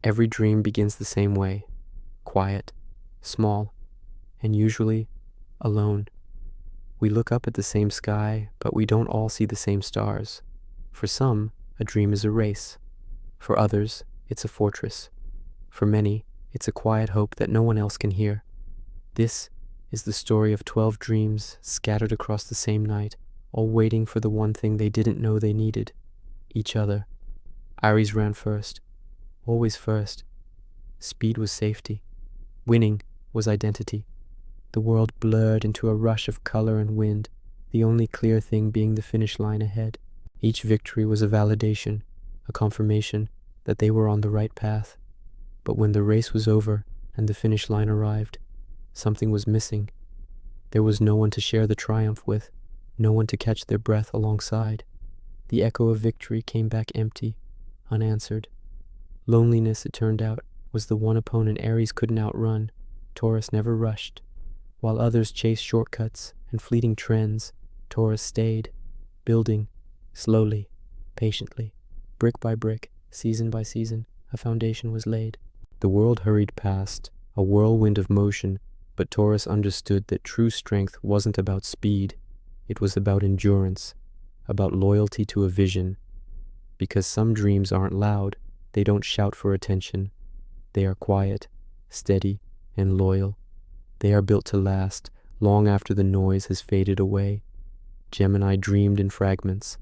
Every dream begins the same way, quiet, small, and usually alone. We look up at the same sky, but we don't all see the same stars. For some, a dream is a race. For others, it's a fortress. For many, it's a quiet hope that no one else can hear. This is the story of 12 dreams scattered across the same night, all waiting for the one thing they didn't know they needed: each other. Aries ran first, always first. Speed was safety. Winning was identity. The world blurred into a rush of color and wind, the only clear thing being the finish line ahead. Each victory was a validation, a confirmation that they were on the right path. But when the race was over and the finish line arrived, something was missing. There was no one to share the triumph with, no one to catch their breath alongside. The echo of victory came back empty, unanswered. Loneliness, it turned out, was the one opponent Aries couldn't outrun. Taurus never rushed. While others chased shortcuts and fleeting trends, Taurus stayed, building, slowly, patiently, brick by brick, season by season, a foundation was laid. The world hurried past, a whirlwind of motion, but Taurus understood that true strength wasn't about speed. It was about endurance, about loyalty to a vision. Because some dreams aren't loud, they don't shout for attention. They are quiet, steady, and loyal. They are built to last, long after the noise has faded away. Gemini dreamed in fragments,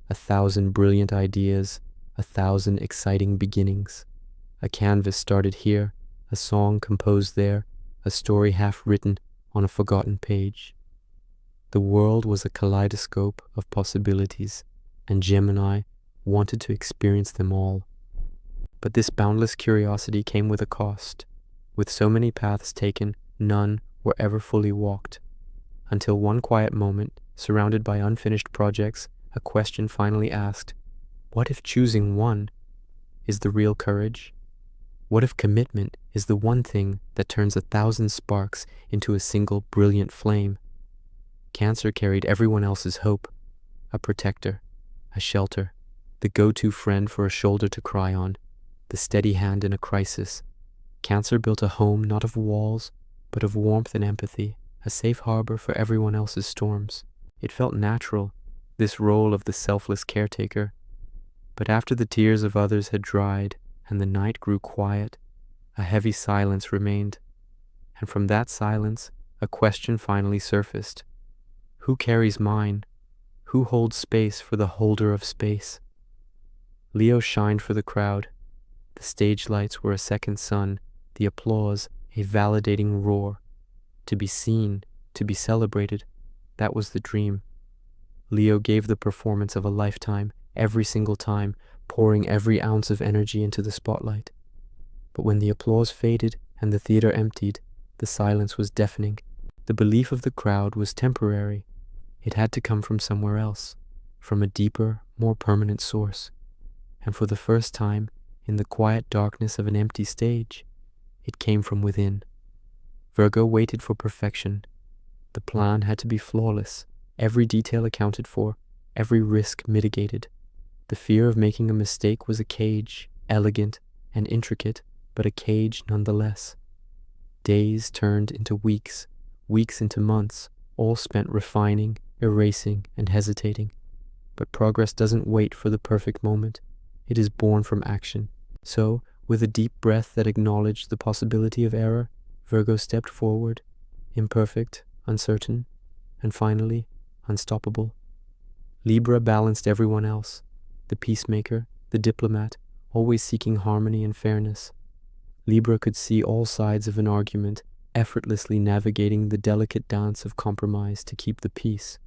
1,000 brilliant ideas, 1,000 exciting beginnings. A canvas started here, a song composed there, a story half written on a forgotten page. The world was a kaleidoscope of possibilities, and Gemini wanted to experience them all. But this boundless curiosity came with a cost. With so many paths taken, none were ever fully walked. Until one quiet moment, surrounded by unfinished projects, a question finally asked, what if choosing one is the real courage? What if commitment is the one thing that turns 1,000 sparks into a single brilliant flame? Cancer carried everyone else's hope, a protector, a shelter, the go-to friend for a shoulder to cry on, the steady hand in a crisis. Cancer built a home not of walls, but of warmth and empathy, a safe harbor for everyone else's storms. It felt natural, this role of the selfless caretaker. But after the tears of others had dried and the night grew quiet, a heavy silence remained. And from that silence, a question finally surfaced. Who carries mine? Who holds space for the holder of space? Leo shined for the crowd. The stage lights were a second sun, the applause a validating roar. To be seen, to be celebrated, that was the dream. Leo gave the performance of a lifetime, every single time, pouring every ounce of energy into the spotlight. But when the applause faded and the theater emptied, the silence was deafening. The belief of the crowd was temporary. It had to come from somewhere else, from a deeper, more permanent source. And for the first time, in the quiet darkness of an empty stage, it came from within. Virgo waited for perfection. The plan had to be flawless, every detail accounted for, every risk mitigated. The fear of making a mistake was a cage, elegant and intricate, but a cage nonetheless. Days turned into weeks, weeks into months, all spent refining, erasing, and hesitating. But progress doesn't wait for the perfect moment. It is born from action. So, with a deep breath that acknowledged the possibility of error, Virgo stepped forward, imperfect, uncertain, and finally, unstoppable. Libra balanced everyone else, the peacemaker, the diplomat, always seeking harmony and fairness. Libra could see all sides of an argument, effortlessly navigating the delicate dance of compromise to keep the peace.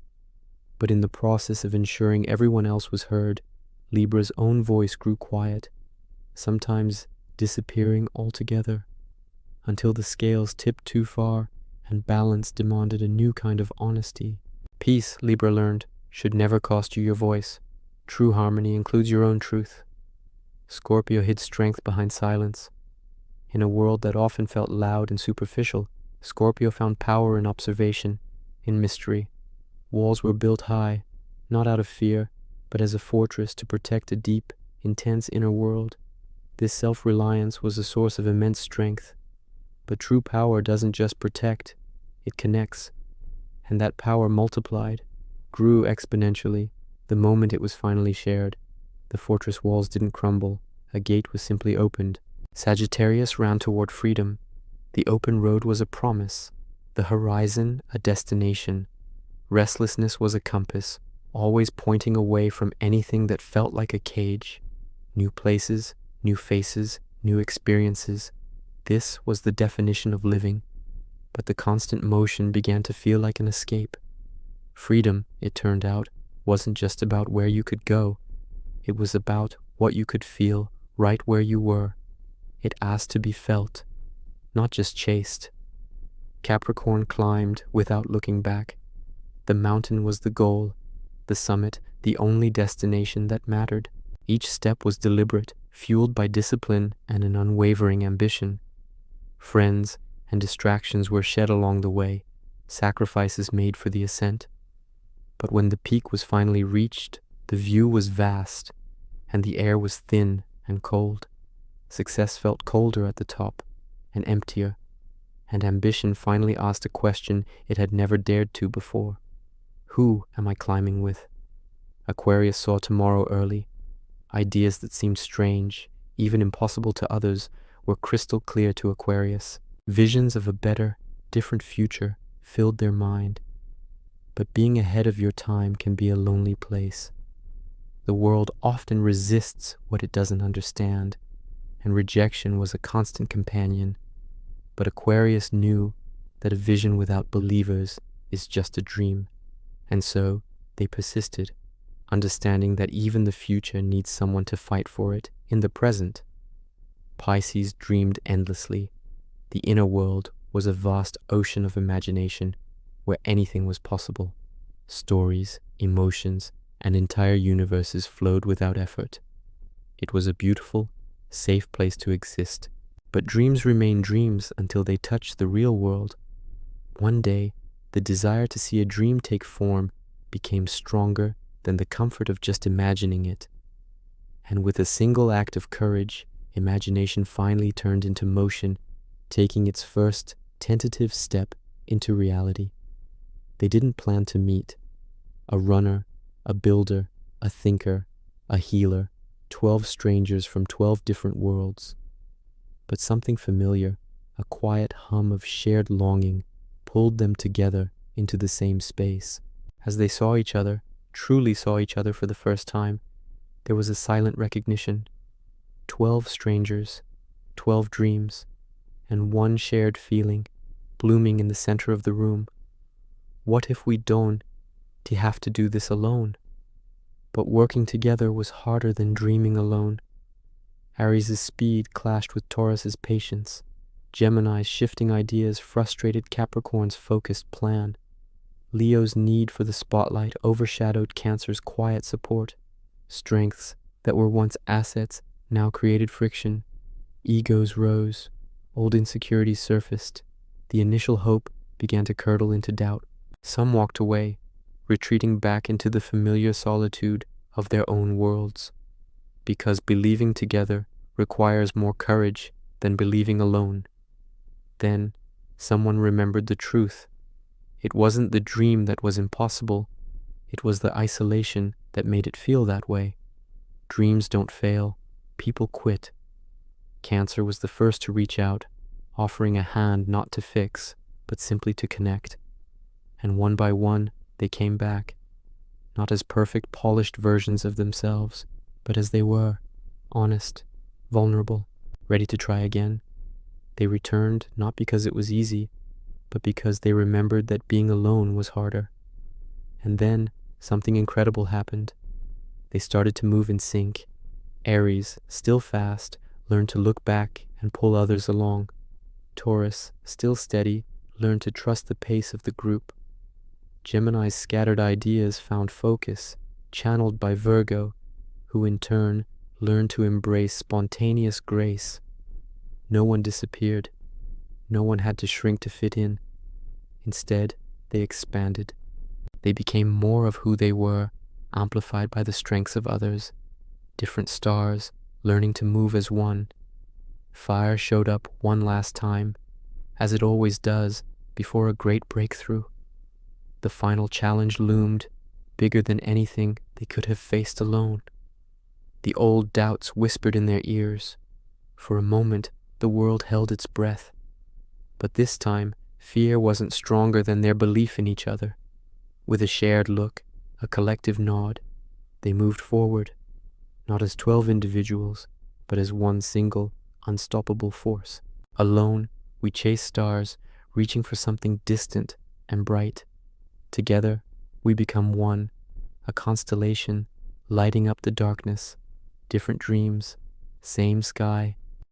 But in the process of ensuring everyone else was heard, Libra's own voice grew quiet, sometimes disappearing altogether, until the scales tipped too far and balance demanded a new kind of honesty. Peace, Libra learned, should never cost you your voice. True harmony includes your own truth. Scorpio hid strength behind silence. In a world that often felt loud and superficial, Scorpio found power in observation, in mystery. Walls were built high, not out of fear, but as a fortress to protect a deep, intense inner world. This self-reliance was a source of immense strength. But true power doesn't just protect, it connects. And that power multiplied, grew exponentially, the moment it was finally shared. The fortress walls didn't crumble, a gate was simply opened. Sagittarius ran toward freedom. The open road was a promise, the horizon a destination. Restlessness was a compass, always pointing away from anything that felt like a cage. New places, new faces, new experiences. This was the definition of living. But the constant motion began to feel like an escape. Freedom, it turned out, wasn't just about where you could go. It was about what you could feel right where you were. It asked to be felt, not just chased. Capricorn climbed without looking back. The mountain was the goal, the summit the only destination that mattered. Each step was deliberate, fueled by discipline and an unwavering ambition. Friends and distractions were shed along the way, sacrifices made for the ascent. But when the peak was finally reached, the view was vast, and the air was thin and cold. Success felt colder at the top, and emptier, and ambition finally asked a question it had never dared to before. Who am I climbing with? Aquarius saw tomorrow early. Ideas that seemed strange, even impossible to others, were crystal clear to Aquarius. Visions of a better, different future filled their mind. But being ahead of your time can be a lonely place. The world often resists what it doesn't understand, and rejection was a constant companion. But Aquarius knew that a vision without believers is just a dream, and so they persisted, understanding that even the future needs someone to fight for it in the present. Pisces dreamed endlessly. The inner world was a vast ocean of imagination where anything was possible. Stories, emotions, and entire universes flowed without effort. It was a beautiful, safe place to exist. But dreams remain dreams until they touch the real world. One day, the desire to see a dream take form became stronger than the comfort of just imagining it. And with a single act of courage, imagination finally turned into motion, taking its first tentative step into reality. They didn't plan to meet. A runner, a builder, a thinker, a healer, 12 strangers from 12 different worlds. But something familiar, a quiet hum of shared longing, pulled them together into the same space. As they saw each other, truly saw each other for the first time, there was a silent recognition. 12 strangers, 12 dreams, and one shared feeling blooming in the center of the room. What if we don't have to do this alone? But working together was harder than dreaming alone. Aries' speed clashed with Taurus' patience. Gemini's shifting ideas frustrated Capricorn's focused plan. Leo's need for the spotlight overshadowed Cancer's quiet support. Strengths that were once assets now created friction. Egos rose, old insecurities surfaced. The initial hope began to curdle into doubt. Some walked away, retreating back into the familiar solitude of their own worlds. Because believing together requires more courage than believing alone. Then, someone remembered the truth. It wasn't the dream that was impossible. It was the isolation that made it feel that way. Dreams don't fail. People quit. Cancer was the first to reach out, offering a hand not to fix, but simply to connect. And one by one, they came back. Not as perfect, polished versions of themselves, but as they were, honest, vulnerable, ready to try again. They returned not because it was easy, but because they remembered that being alone was harder. And then something incredible happened. They started to move in sync. Aries, still fast, learned to look back and pull others along. Taurus, still steady, learned to trust the pace of the group. Gemini's scattered ideas found focus, channeled by Virgo, who in turn learned to embrace spontaneous grace. No one disappeared. No one had to shrink to fit in. Instead, they expanded. They became more of who they were, amplified by the strengths of others. Different stars, learning to move as one. Fire showed up one last time, as it always does before a great breakthrough. The final challenge loomed, bigger than anything they could have faced alone. The old doubts whispered in their ears. For a moment, the world held its breath. But this time, fear wasn't stronger than their belief in each other. With a shared look, a collective nod, they moved forward, not as 12 individuals, but as one single, unstoppable force. Alone, we chase stars, reaching for something distant and bright. Together, we become one, a constellation lighting up the darkness. Different dreams, same sky,